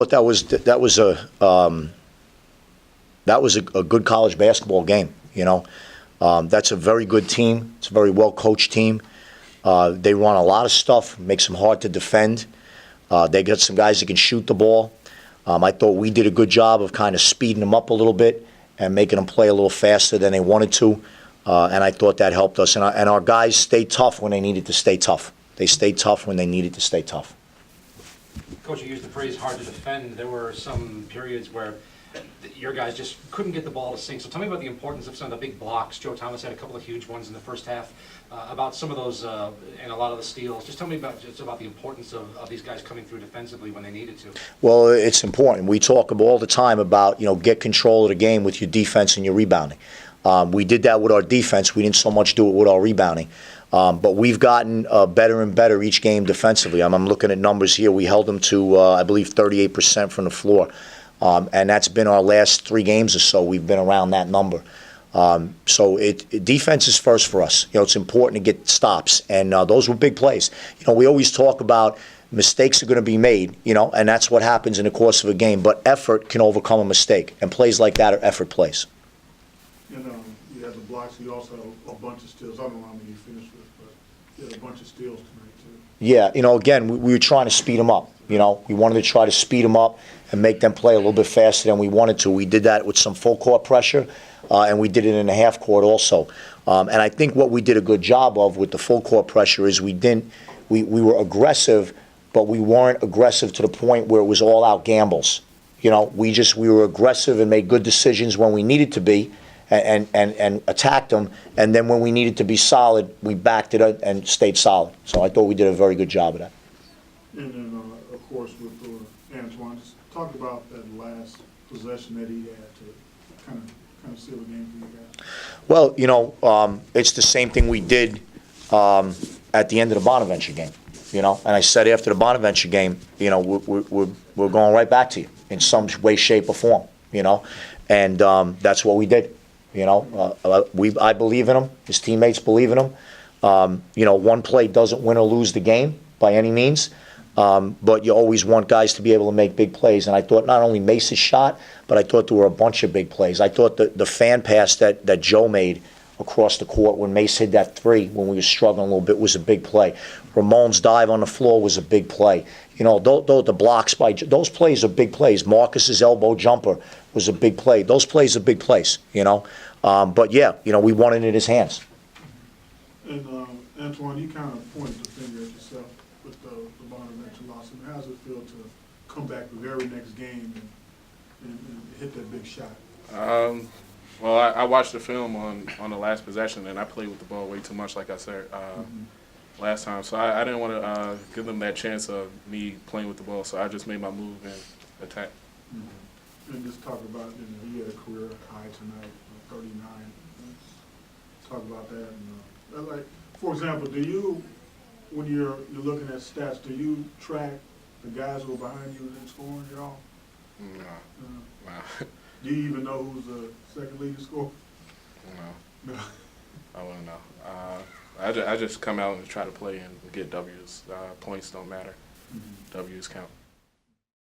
But that was a good college basketball game. That's a very good team. It's a very well coached team. They run a lot of stuff, makes them hard to defend. They got some guys that can shoot the ball. I thought we did a good job of kind of speeding them up a little bit and making them play a little faster than they wanted to. And I thought that helped us. And our guys stayed tough when they needed to stay tough. They stayed tough when they needed to stay tough. Coach, you used the phrase hard to defend. There were some periods where your guys just couldn't get the ball to sink. So tell me about the importance of some of the big blocks. Joe Thomas had a couple of huge ones in the first half. About some of those and a lot of the steals. Just tell me about the importance of these guys coming through defensively when they needed to. Well, it's important. We talk all the time about, get control of the game with your defense and your rebounding. We did that with our defense. We didn't so much do it with our rebounding. But we've gotten better and better each game defensively. I'm looking at numbers here. We held them to, I believe, 38% from the floor. And that's been our last 3 games or so. We've been around that number. So defense is first for us. It's important to get stops. And those were big plays. We always talk about mistakes are going to be made, and that's what happens in the course of a game. But effort can overcome a mistake. And plays like that are effort plays. You had the blocks. You also had a bunch of steals. I don't know how many you finished with, but you had a bunch of steals tonight, too. Yeah, again, we were trying to speed them up. We wanted to try to speed them up and make them play a little bit faster than we wanted to. We did that with some full court pressure, and we did it in the half court also. And I think what we did a good job of with the full court pressure is we were aggressive, but we weren't aggressive to the point where it was all out gambles. We were aggressive and made good decisions when we needed to be, and attacked them, and then when we needed to be solid, we backed it up and stayed solid. So I thought we did a very good job of that. And then, of course, with Antoine, just talk about that last possession that he had to kind of seal the game for you guys. Well, it's the same thing we did at the end of the Bonaventure game. And I said after the Bonaventure game, we're going right back to you in some way, shape, or form. And that's what we did. I believe in him. His teammates believe in him. One play doesn't win or lose the game by any means, but you always want guys to be able to make big plays. And I thought not only Mace's shot, but I thought there were a bunch of big plays. I thought the fan pass that Joe made across the court when Mace hit that 3 when we were struggling a little bit was a big play. Ramon's dive on the floor was a big play. The blocks by those plays are big plays. Marcus's elbow jumper was a big play. Those plays are big plays. But yeah, we won it in his hands. And Antoine, you kind of pointed the finger at yourself with the Bonaventure loss. I mean, how does it feel to come back the very next game and hit that big shot? Well, I watched the film on the last possession, and I played with the ball way too much, like I said last time. So I didn't want to give them that chance of me playing with the ball. So I just made my move and attack. And just talk about, he had a career high tonight, 39. Talk about that. And, like, for example, when you're looking at stats, do you track the guys who are behind you in scoring at all? No. Do you even know who's the second leading scorer? No. I wouldn't know. I just come out and try to play and get W's. Points don't matter. W's count.